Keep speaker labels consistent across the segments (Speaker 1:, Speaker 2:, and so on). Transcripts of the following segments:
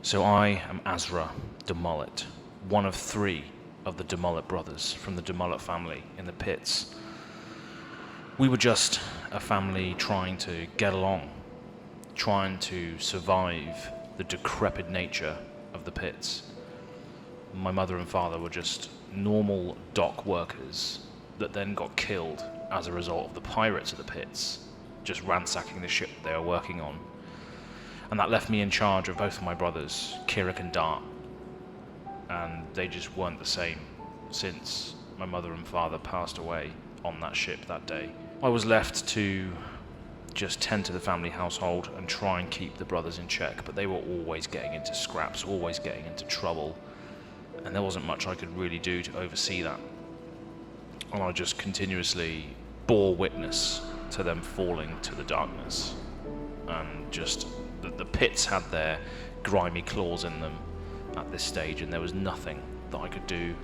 Speaker 1: So I am Azra de Mullet, one of 3 of the de Mullet brothers from the de Mullet family in the pits. We were just a family trying to get along, trying to survive the decrepit nature of the pits. My mother and father were just normal dock workers that then got killed as a result of the pirates of the pits just ransacking the ship they were working on. And that left me in charge of both of my brothers, Kirik and Dart. And they just weren't the same since my mother and father passed away on that ship that day. I was left to just tend to the family household and try and keep the brothers in check, but they were always getting into scraps, always getting into trouble, and there wasn't much I could really do to oversee that. And I just continuously bore witness to them falling to the darkness, and just the pits had their grimy claws in them at this stage, and there was nothing that I could do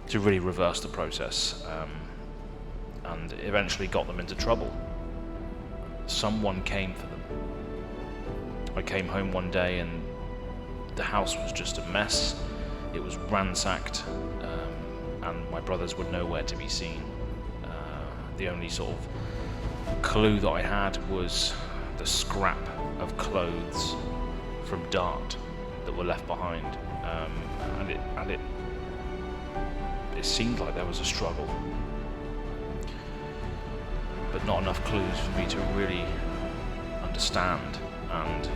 Speaker 1: to really reverse the process, and eventually got them into trouble. Someone came for them. I came home one day and the house was just a mess. It was ransacked, and my brothers were nowhere to be seen. The only sort of clue that I had was the scrap of clothes from Dart that were left behind, and it seemed like there was a struggle, but not enough clues for me to really understand and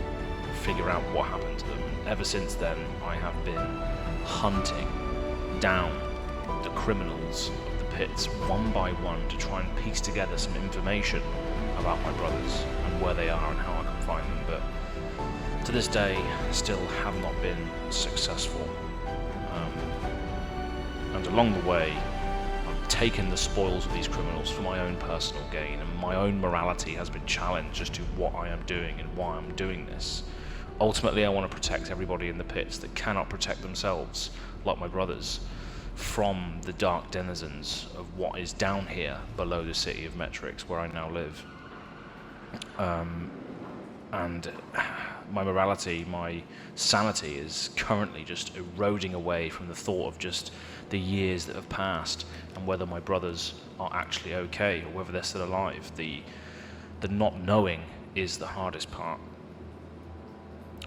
Speaker 1: figure out what happened to them. Ever since then, I have been hunting down the criminals of the pits one by one to try and piece together some information about my brothers and where they are and how I can find them, but to this day still have not been successful. And along the way, I've taken the spoils of these criminals for my own personal gain, and my own morality has been challenged as to what I am doing and why I'm doing this. Ultimately, I want to protect everybody in the pits that cannot protect themselves, like my brothers, from the dark denizens of what is down here below the city of Metrix, where I now live. And my morality, my sanity is currently just eroding away from the thought of just the years that have passed and whether my brothers are actually okay or whether they're still alive. The not knowing is the hardest part.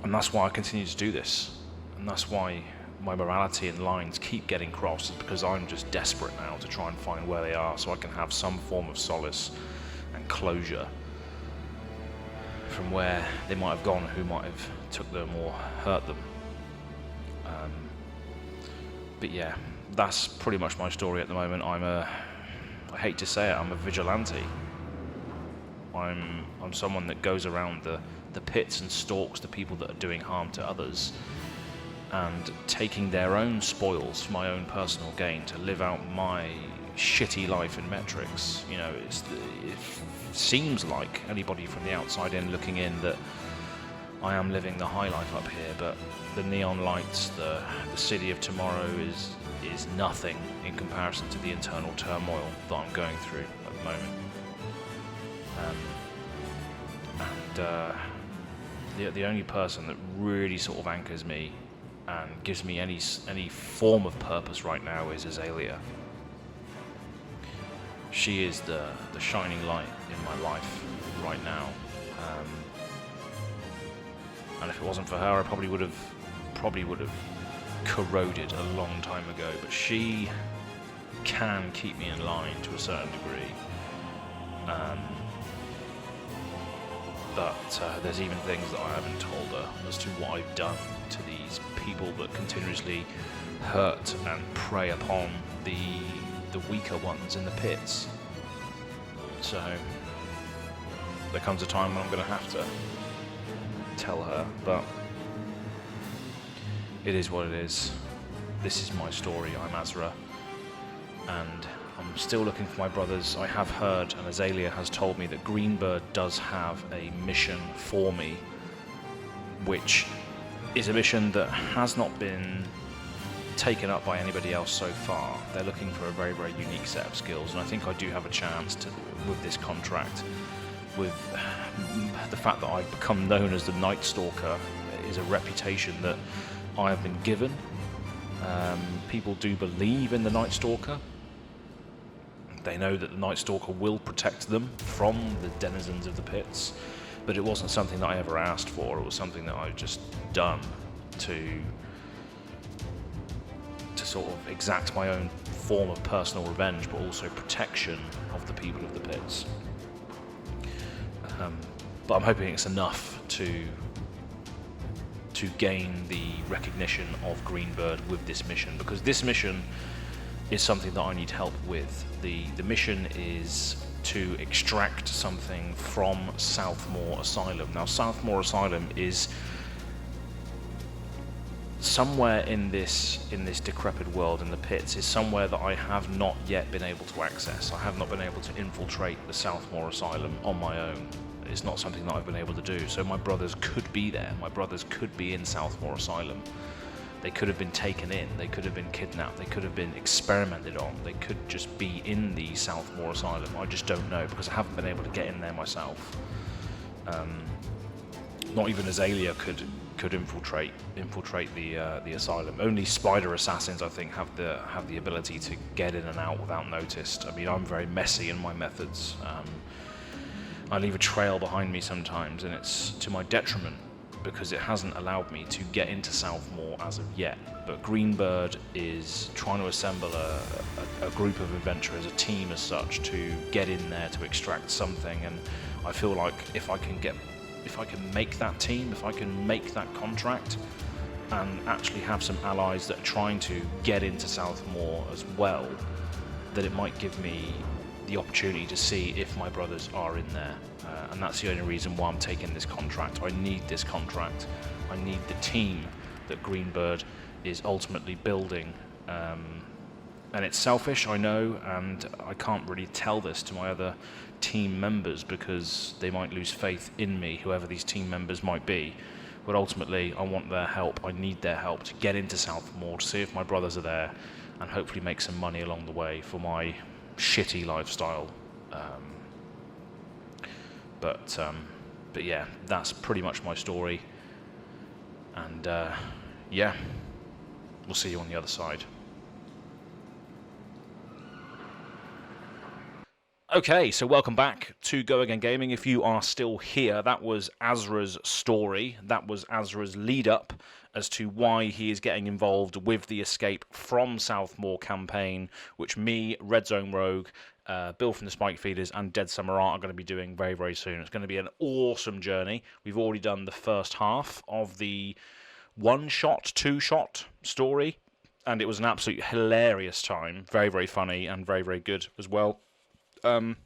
Speaker 1: And that's why I continue to do this. And that's why my morality and lines keep getting crossed, because I'm just desperate now to try and find where they are so I can have some form of solace and closure from where they might have gone, who might have took them or hurt them. But yeah, that's pretty much my story at the moment. I hate to say it, I'm a vigilante. I'm someone that goes around the pits and stalks the people that are doing harm to others and taking their own spoils for my own personal gain to live out my shitty life in Metrix. You know, it seems like anybody from the outside in looking in that I am living the high life up here, but the neon lights, the city of tomorrow is nothing in comparison to the internal turmoil that I'm going through at the moment. The only person that really sort of anchors me and gives me any form of purpose right now is Azra. She is the shining light in my life right now, and if it wasn't for her, I probably would have corroded a long time ago. But she can keep me in line to a certain degree. But there's even things that I haven't told her as to what I've done to these people that continuously hurt and prey upon the weaker ones in the pits. So there comes a time when I'm going to have to tell her, but it is what it is. This is my story. I'm Azra, and I'm still looking for my brothers. I have heard, and Azalea has told me, that Greenbird does have a mission for me, which is a mission that has not been taken up by anybody else so far. They're looking for a very, very unique set of skills, and I think I do have a chance to, with this contract, with the fact that I've become known as the Night Stalker. is a reputation that I have been given. People do believe in the Night Stalker. They know that the Night Stalker will protect them from the denizens of the pits, but it wasn't something that I ever asked for. It was something that I've just done to sort of exact my own form of personal revenge, but also protection of the people of the pits. But I'm hoping it's enough to gain the recognition of Greenbird with this mission, because this mission is something that I need help with. The mission is to extract something from Southmaw Asylum. Now, Southmaw Asylum is somewhere in this decrepit world, in the pits, is somewhere that I have not yet been able to access. I have not been able to infiltrate the Southmaw Asylum on my own. It's not something that I've been able to do. So my brothers could be there. My brothers could be in Southmaw Asylum. They could have been taken in. They could have been kidnapped. They could have been experimented on. They could just be in the Southmaw Asylum. I just don't know, because I haven't been able to get in there myself. Not even Azalea could infiltrate the asylum. Only spider assassins, I think, have the ability to get in and out without noticed. I mean, I'm very messy in my methods. I leave a trail behind me sometimes, and it's to my detriment, because it hasn't allowed me to get into Southmaw as of yet. But Greenbird is trying to assemble a group of adventurers, a team as such, to get in there to extract something. And I feel like if I can make that team, if I can make that contract, and actually have some allies that are trying to get into Southmaw as well, that it might give me the opportunity to see if my brothers are in there. And that's the only reason why I'm taking this contract. I need this contract. I need the team that Greenbird is ultimately building. And it's selfish, I know, and I can't really tell this to my other team members, because they might lose faith in me, whoever these team members might be. But ultimately, I want their help. I need their help to get into Southmaw, to see if my brothers are there, and hopefully make some money along the way for my shitty lifestyle. But yeah, that's pretty much my story. And yeah, we'll see you on the other side. Okay, so welcome back to Go Again Gaming. If you are still here, that was Azra's story. That was Azra's lead-up as to why he is getting involved with the Escape from Southmaw campaign, which me, Red Zone Rogue, Bill from the Spike Feeders, and Dead Samurai are going to be doing very, very soon. It's going to be an awesome journey. We've already done the first half of the one-shot, two-shot story, and it was an absolute hilarious time. Very, very funny and very, very good as well. But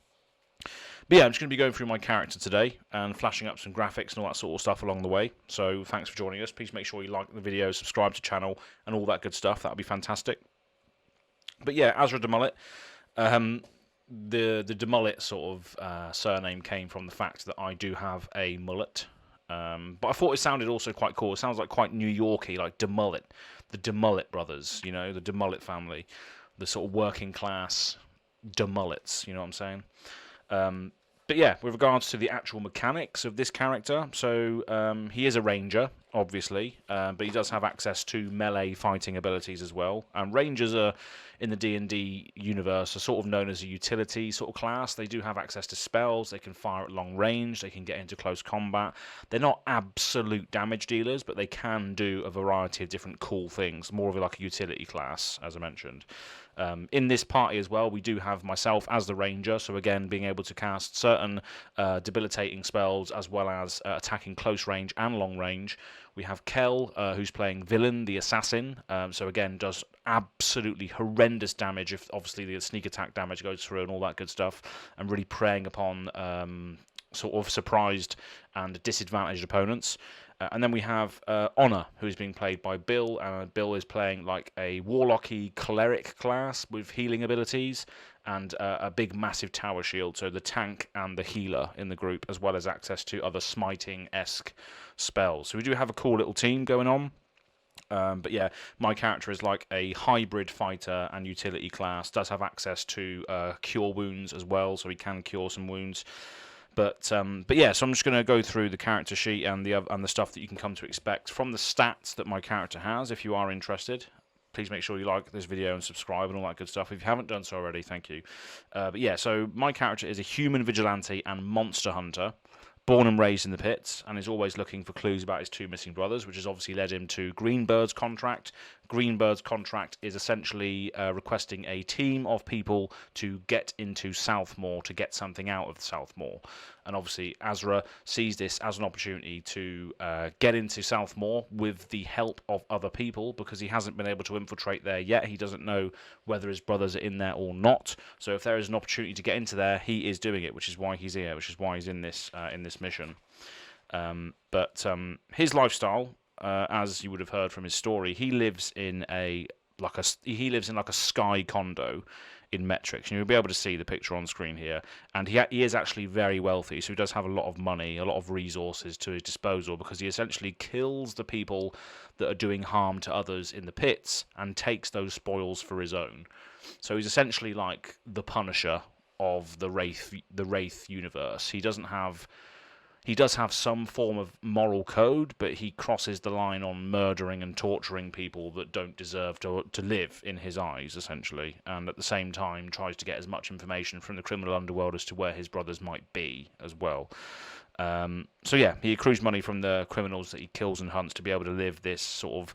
Speaker 1: yeah, I'm just going to be going through my character today and flashing up some graphics and all that sort of stuff along the way. So thanks for joining us. Please make sure you like the video, subscribe to the channel, and all that good stuff. That would be fantastic. But yeah, Azra DeMullet. The DeMullet sort of surname came from the fact that I do have a mullet. But I thought it sounded also quite cool. It sounds like quite New Yorky, like DeMullet. The DeMullet brothers, you know, the DeMullet family. The sort of working class DeMullets, you know what I'm saying? But yeah, with regards to the actual mechanics of this character, so he is a ranger, obviously, but he does have access to melee fighting abilities as well. And rangers are, in the D&D universe, are sort of known as a utility sort of class. They do have access to spells, they can fire at long range, they can get into close combat. They're not absolute damage dealers, but they can do a variety of different cool things, more of like a utility class, as I mentioned. In this party as well, we do have myself as the ranger, so again, being able to cast certain debilitating spells as well as attacking close range and long range. We have Kel, who's playing Villain, the assassin, so again, does absolutely horrendous damage if obviously the sneak attack damage goes through and all that good stuff, and really preying upon sort of surprised and disadvantaged opponents. And then we have Honor, who's being played by Bill, and Bill is playing like a warlocky cleric class with healing abilities and a big massive tower shield, so the tank and the healer in the group, as well as access to other smiting-esque spells. So we do have a cool little team going on. But yeah, my character is like a hybrid fighter and utility class, does have access to cure wounds as well, so he can cure some wounds. But yeah, so I'm just going to go through the character sheet and the stuff that you can come to expect from the stats that my character has. If you are interested, please make sure you like this video and subscribe and all that good stuff. If you haven't done so already, thank you. But yeah, so my character is a human vigilante and monster hunter, born and raised in the pits, and is always looking for clues about his two missing brothers, which has obviously led him to Greenbird's contract. Greenbird's contract is essentially requesting a team of people to get into Southmaw to get something out of Southmaw. And obviously Azra sees this as an opportunity to get into Southmaw with the help of other people, because he hasn't been able to infiltrate there yet. He doesn't know whether his brothers are in there or not. So if there is an opportunity to get into there, he is doing it, which is why he's here, which is why he's in this mission. But his lifestyle, as you would have heard from his story, he lives in like a sky condo in Metrics, and you'll be able to see the picture on screen here. And he is actually very wealthy, so he does have a lot of money, a lot of resources to his disposal, because he essentially kills the people that are doing harm to others in the pits and takes those spoils for his own. So he's essentially like the Punisher of the Wraith universe. He does have some form of moral code, but he crosses the line on murdering and torturing people that don't deserve to live in his eyes, essentially, and at the same time tries to get as much information from the criminal underworld as to where his brothers might be as well. So yeah, he accrues money from the criminals that he kills and hunts to be able to live this sort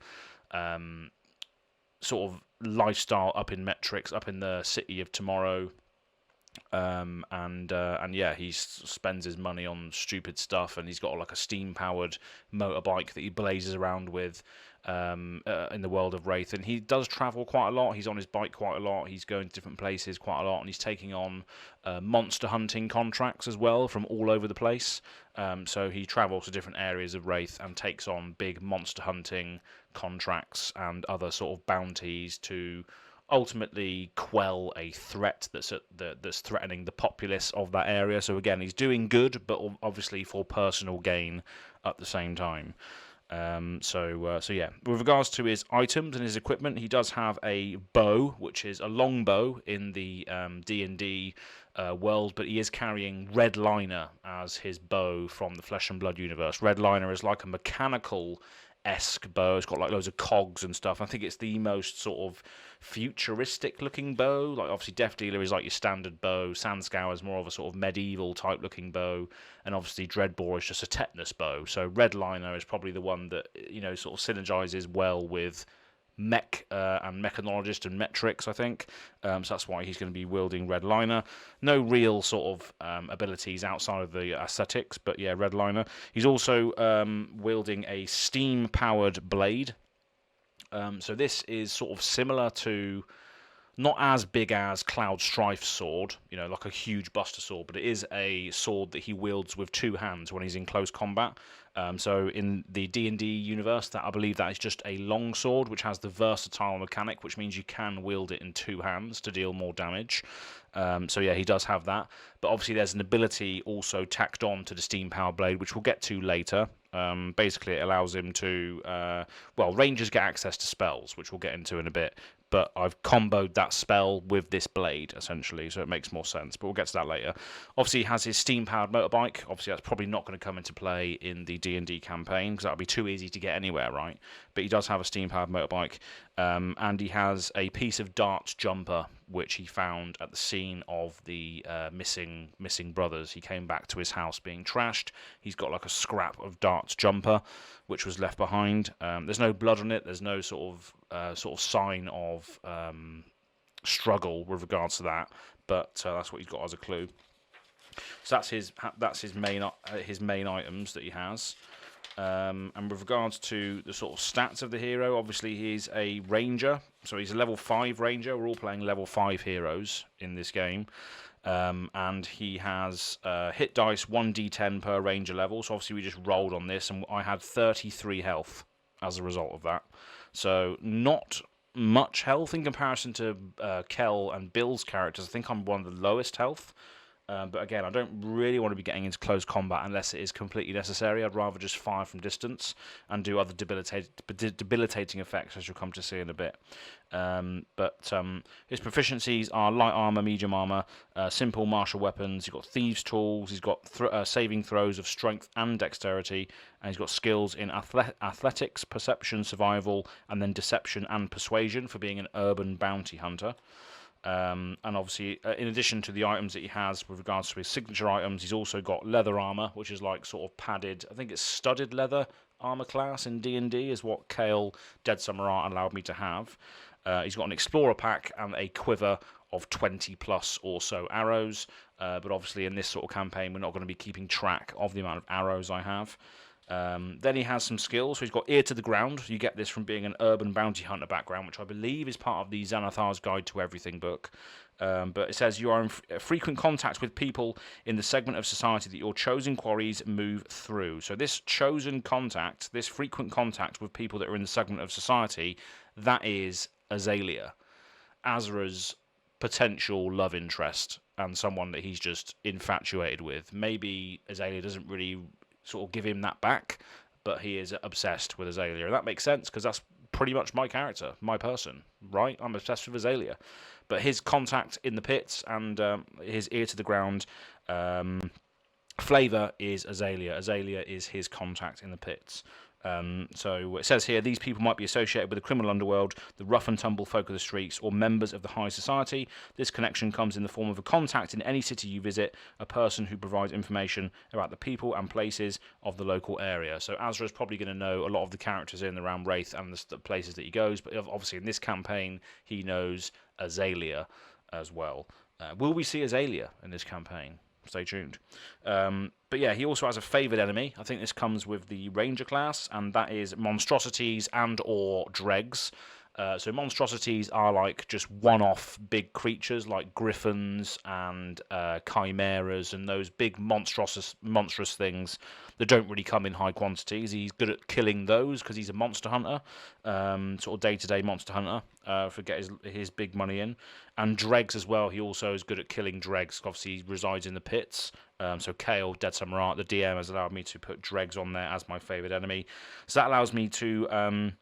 Speaker 1: of lifestyle up in Metrics, up in the city of tomorrow. And yeah, he spends his money on stupid stuff, and he's got like a steam-powered motorbike that he blazes around with in the world of Wraith. And he does travel quite a lot. He's on his bike quite a lot. He's going to different places quite a lot, and he's taking on monster hunting contracts as well from all over the place. So he travels to different areas of Wraith and takes on big monster hunting contracts and other sort of bounties to ultimately quell a threat that's threatening the populace of that area. So again, he's doing good, but obviously for personal gain at the same time. So yeah, with regards to his items and his equipment, he does have a bow, which is a longbow in the D&D world, but he is carrying Redliner as his bow from the Flesh and Blood universe. Redliner is like a mechanical-esque bow. It's got like loads of cogs and stuff. I think it's the most sort of futuristic looking bow. Like obviously Death Dealer is like your standard bow, Sandscour is more of a sort of medieval type looking bow, and obviously Dreadbore is just a tetanus bow. So Redliner is probably the one that, you know, sort of synergizes well with mech and mechanologist and metrics, I think. So that's why he's going to be wielding Redliner. No real sort of abilities outside of the aesthetics, but yeah, Redliner. He's also wielding a steam-powered blade. So this is sort of similar to, not as big as Cloud Strife's sword, you know, like a huge buster sword, but it is a sword that he wields with two hands when he's in close combat. So in the D&D universe, that I believe that is just a long sword, which has the versatile mechanic, which means you can wield it in two hands to deal more damage. So yeah, he does have that. But obviously there's an ability also tacked on to the Steam Power Blade, which we'll get to later. Basically, it allows him to... well, rangers get access to spells, which we'll get into in a bit. But I've comboed that spell with this blade, essentially, so it makes more sense. But we'll get to that later. Obviously, he has his steam-powered motorbike. Obviously, that's probably not going to come into play in the D&D campaign, because that would be too easy to get anywhere, right? But he does have a steam-powered motorbike. And he has a piece of Dart's jumper, which he found at the scene of the missing brothers. He came back to his house being trashed. He's got like a scrap of Dart's jumper, which was left behind. There's no blood on it. There's no sort of sign of struggle with regards to that. But that's what he's got as a clue. So that's his main items that he has. And with regards to the sort of stats of the hero, obviously he's a ranger, so he's a level 5 ranger. We're all playing level 5 heroes in this game. And he has hit dice 1d10 per ranger level, so obviously we just rolled on this, and I had 33 health as a result of that. So not much health in comparison to Kel and Bill's characters. I think I'm one of the lowest health But again, I don't really want to be getting into close combat unless it is completely necessary. I'd rather just fire from distance and do other debilitating effects, as you'll come to see in a bit. But his proficiencies are light armor, medium armor, simple martial weapons. He's got thieves' tools. He's got saving throws of strength and dexterity, and he's got skills in athletics, perception, survival, and then deception and persuasion for being an urban bounty hunter. And obviously, in addition to the items that he has with regards to his signature items, he's also got leather armor, which is like sort of padded. I think it's studded leather armor class in D&D is what Kale Dead Samurai allowed me to have. He's got an explorer pack and a quiver of 20 plus or so arrows. But obviously, in this sort of campaign, we're not going to be keeping track of the amount of arrows I have. Then he has some skills. So he's got ear to the ground. You get this from being an urban bounty hunter background, which I believe is part of the Xanathar's Guide to Everything book. But it says you are in frequent contact with people in the segment of society that your chosen quarries move through. So this chosen contact, this frequent contact with people that are in the segment of society, that is Azalea, Azra's potential love interest and someone that he's just infatuated with. Maybe Azalea doesn't really sort of give him that back, but he is obsessed with Azalea. And that makes sense because that's pretty much my character, my person, right? I'm obsessed with Azalea. But his contact in the pits and his ear to the ground flavour is Azalea. Azalea is his contact in the pits. So it says here, these people might be associated with the criminal underworld, the rough and tumble folk of the streets, or members of the high society. This connection comes in the form of a contact in any city you visit, a person who provides information about the people and places of the local area. So Azra is probably going to know a lot of the characters in the Realm Wraith and the places that he goes, but obviously in this campaign he knows Azalea as well. Will we see Azalea in this campaign? Stay tuned. But yeah, he also has a favoured enemy. I think this comes with the Ranger class, and that is monstrosities and or dregs. So monstrosities are like just one-off big creatures like griffins and chimeras and those big monstrous things that don't really come in high quantities. He's good at killing those because he's a monster hunter, sort of day-to-day monster hunter, for get his big money in. And dregs as well. He also is good at killing dregs. Obviously, he resides in the pits. So Kale, Dead Samurai, the DM has allowed me to put dregs on there as my favourite enemy. So that allows me to...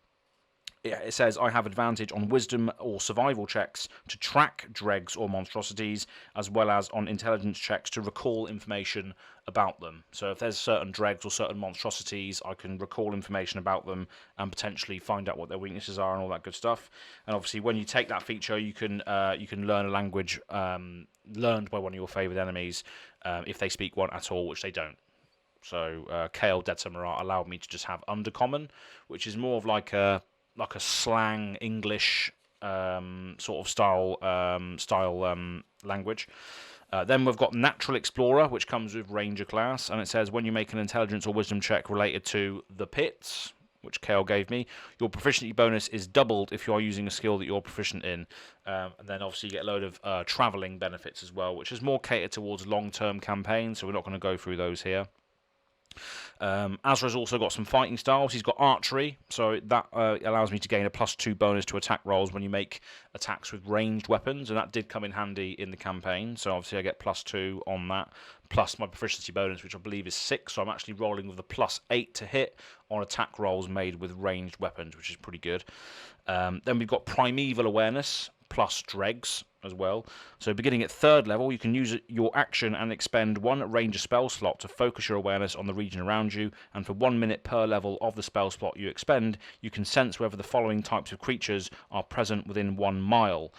Speaker 1: it says I have advantage on wisdom or survival checks to track dregs or monstrosities, as well as on intelligence checks to recall information about them. So if there's certain dregs or certain monstrosities, I can recall information about them and potentially find out what their weaknesses are and all that good stuff. And obviously, when you take that feature, you can learn a language learned by one of your favourite enemies if they speak one at all, which they don't. So Kale, Dead Samurai allowed me to just have Undercommon, which is more of like a slang English sort of style language. Then we've got Natural Explorer, which comes with Ranger class, and it says when you make an intelligence or wisdom check related to the pits, which Kale gave me, your proficiency bonus is doubled if you are using a skill that you're proficient in. And then obviously you get a load of travelling benefits as well, which is more catered towards long-term campaigns, so we're not going to go through those here. Azra's also got some fighting styles. He's got archery, so that allows me to gain a +2 bonus to attack rolls when you make attacks with ranged weapons, and that did come in handy in the campaign, so obviously I get +2 on that, plus my proficiency bonus, which I believe is 6, so I'm actually rolling with a +8 to hit on attack rolls made with ranged weapons, which is pretty good. Then we've got Primeval Awareness, plus dregs as well. So beginning at 3rd level, you can use your action and expend 1 ranger spell slot to focus your awareness on the region around you, and for 1 minute per level of the spell slot you expend, you can sense whether the following types of creatures are present within 1 mile.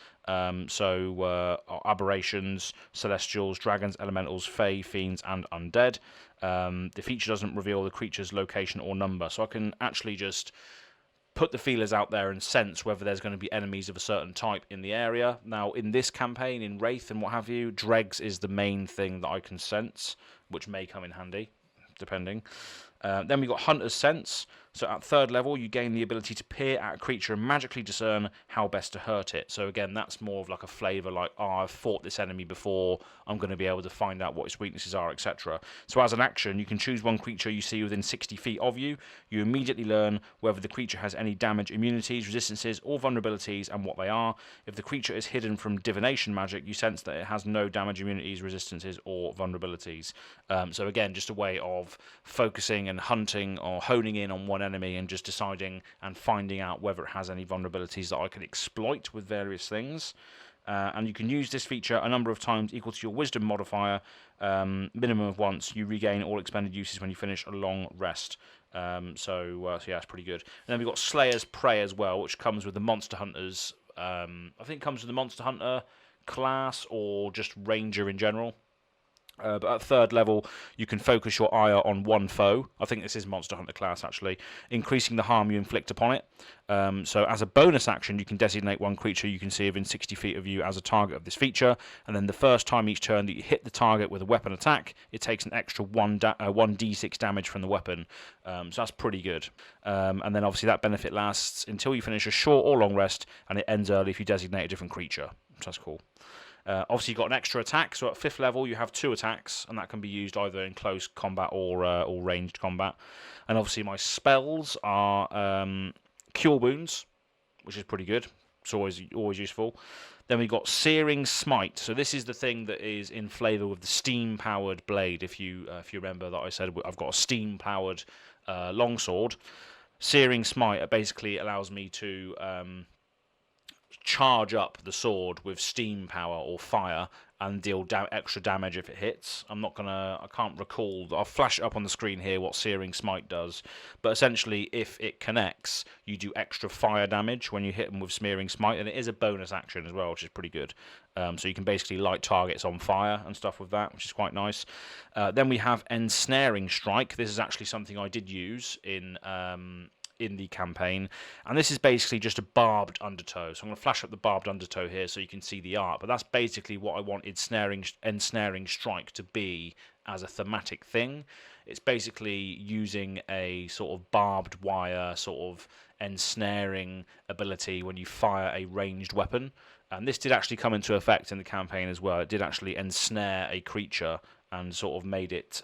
Speaker 1: Aberrations, celestials, dragons, elementals, fae, fiends, and undead. The feature doesn't reveal the creature's location or number, so I can actually just put the feelers out there and sense whether there's going to be enemies of a certain type in the area. Now, in this campaign, in Wraith and what have you, dregs is the main thing that I can sense, which may come in handy, depending. Then we've got Hunter's Sense. So at 3rd level, you gain the ability to peer at a creature and magically discern how best to hurt it. So again, that's more of like a flavour, like, oh, I've fought this enemy before, I'm going to be able to find out what its weaknesses are, etc. So as an action, you can choose one creature you see within 60 feet of you. You immediately learn whether the creature has any damage, immunities, resistances, or vulnerabilities, and what they are. If the creature is hidden from divination magic, you sense that it has no damage, immunities, resistances, or vulnerabilities. So again, just a way of focusing and hunting or honing in on one enemy and just deciding and finding out whether it has any vulnerabilities that I can exploit with various things. And you can use this feature a number of times equal to your wisdom modifier, minimum of once. You regain all expended uses when you finish a long rest. So yeah, it's pretty good. And then we've got Slayer's Prey as well, which comes with the Monster Hunters. I think it comes with the Monster Hunter class or just Ranger in general. But at 3rd level, you can focus your ire on one foe. I think this is Monster Hunter class, actually, increasing the harm you inflict upon it. So as a bonus action, you can designate one creature you can see within 60 feet of you as a target of this feature, and then the first time each turn that you hit the target with a weapon attack, it takes an extra 1d6 damage from the weapon. So that's pretty good. And then obviously that benefit lasts until you finish a short or long rest, and it ends early if you designate a different creature. So that's cool. Obviously, you've got an extra attack, so at 5th level you have 2 attacks, and that can be used either in close combat or ranged combat. And obviously my spells are Cure Wounds, which is pretty good. It's always useful. Then we've got Searing Smite. So this is the thing that is in flavour with the steam-powered blade. If you remember that I said I've got a steam-powered longsword. Searing Smite basically allows me to charge up the sword with steam power or fire and deal extra damage if it hits. I can't recall, I'll flash it up on the screen here what Searing Smite does, but essentially if it connects, you do extra fire damage when you hit them with Searing Smite, and it is a bonus action as well, which is pretty good. So you can basically light targets on fire and stuff with that, which is quite nice. Then we have Ensnaring Strike. This is actually something I did use in the campaign, and this is basically just a barbed undertow. So I'm going to flash up the barbed undertow here so you can see the art, but that's basically what I wanted Ensnaring Strike to be as a thematic thing. It's basically using a sort of barbed wire sort of ensnaring ability when you fire a ranged weapon, and this did actually come into effect in the campaign as well. It did actually ensnare a creature and sort of made it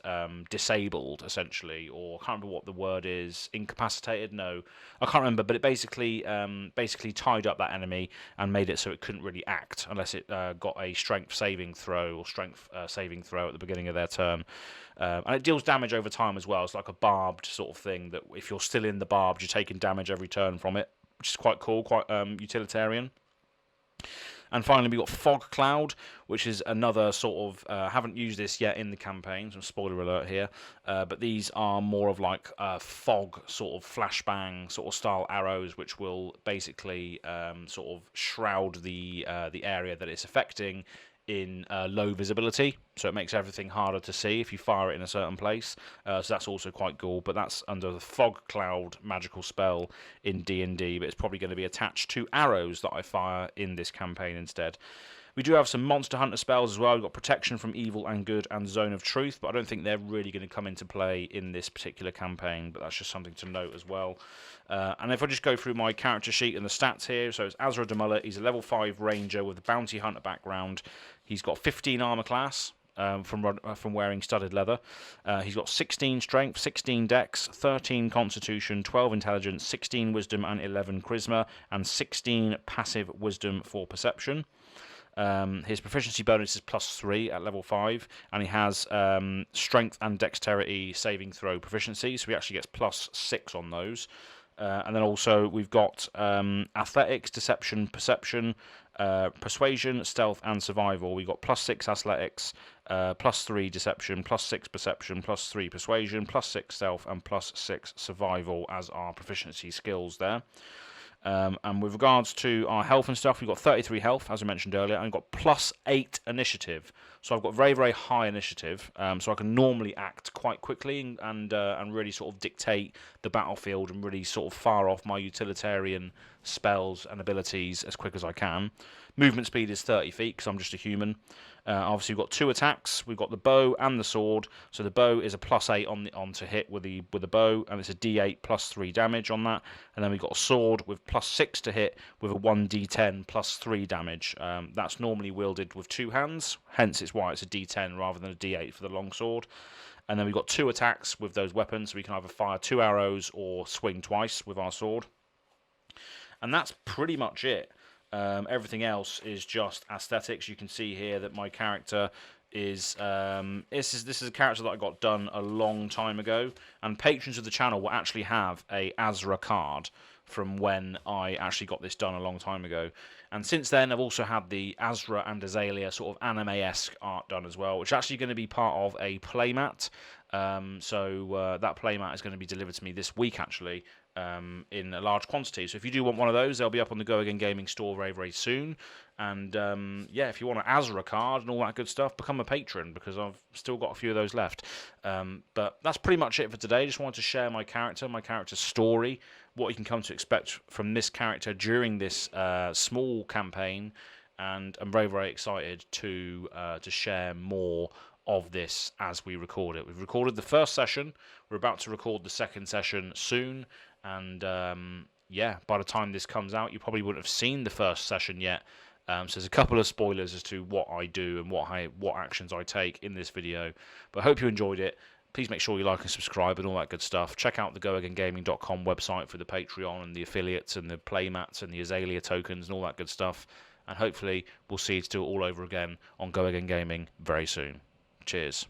Speaker 1: disabled, essentially, or I can't remember what the word is, incapacitated? No, I can't remember, but it basically tied up that enemy and made it so it couldn't really act unless it got a strength saving throw at the beginning of their turn. And it deals damage over time as well. It's like a barbed sort of thing that if you're still in the barbed, you're taking damage every turn from it, which is quite cool, quite utilitarian. And finally, we've got Fog Cloud, which is another sort of... haven't used this yet in the campaign, so spoiler alert here. But these are more of like fog sort of flashbang sort of style arrows, which will basically sort of shroud the area that it's affecting in low visibility, so it makes everything harder to see if you fire it in a certain place. So that's also quite cool, but that's under the Fog Cloud magical spell in D&D, but it's probably going to be attached to arrows that I fire in this campaign instead. We do have some Monster Hunter spells as well. We've got Protection from Evil and Good and Zone of Truth, but I don't think they're really going to come into play in this particular campaign, but that's just something to note as well. And if I just go through my character sheet and the stats here, so it's Azra the Mullet. He's a level 5 ranger with a bounty hunter background. He's got 15 armor class from wearing studded leather. He's got 16 strength, 16 dex, 13 constitution, 12 intelligence, 16 wisdom and 11 charisma, and 16 passive wisdom for perception. His proficiency bonus is +3 at level 5, and he has strength and dexterity saving throw proficiency, so he actually gets +6 on those. And then also we've got athletics, deception, perception, persuasion, stealth, and survival. We've got +6 athletics, +3 deception, +6 perception, +3 persuasion, +6 stealth, and +6 survival as our proficiency skills there. And with regards to our health and stuff, we've got 33 health, as I mentioned earlier, and we've got +8 initiative. So I've got very, very high initiative, so I can normally act quite quickly and really sort of dictate the battlefield and really sort of fire off my utilitarian spells and abilities as quick as I can. Movement speed is 30 feet because I'm just a human. Obviously, we've got 2 attacks. We've got the bow and the sword. So the bow is a +8 on to hit with the bow, and it's a D8 +3 damage on that. And then we've got a sword with +6 to hit with a 1d10 +3 damage. That's normally wielded with 2 hands, hence it's why it's a D10 rather than a D8 for the long sword. And then we've got 2 attacks with those weapons. So we can either fire 2 arrows or swing twice with our sword. And that's pretty much it. Everything else is just aesthetics. You can see here that my character is this is a character that I got done a long time ago, and patrons of the channel will actually have a Azra card from when I actually got this done a long time ago. And since then, I've also had the Azra and Azalea sort of anime-esque art done as well, which is actually going to be part of a playmat. So that playmat is going to be delivered to me this week, actually, in a large quantity. So if you do want one of those, they'll be up on the Go Again Gaming store very, very soon. And yeah, if you want an Azra card and all that good stuff, become a patron, because I've still got a few of those left. But that's pretty much it for today. Just wanted to share my character's story, what you can come to expect from this character during this small campaign, and I'm very, very excited to share more of this as we record it. We've recorded the first session. We're about to record the second session soon, and yeah, by the time this comes out, you probably wouldn't have seen the first session yet. So there's a couple of spoilers as to what I do and what actions I take in this video. But I hope you enjoyed it. Please make sure you like and subscribe and all that good stuff. Check out the GoAgainGaming.com website for the Patreon and the affiliates and the playmats and the Azalea tokens and all that good stuff. And hopefully we'll see you to do it all over again on Go Again Gaming very soon. Cheers.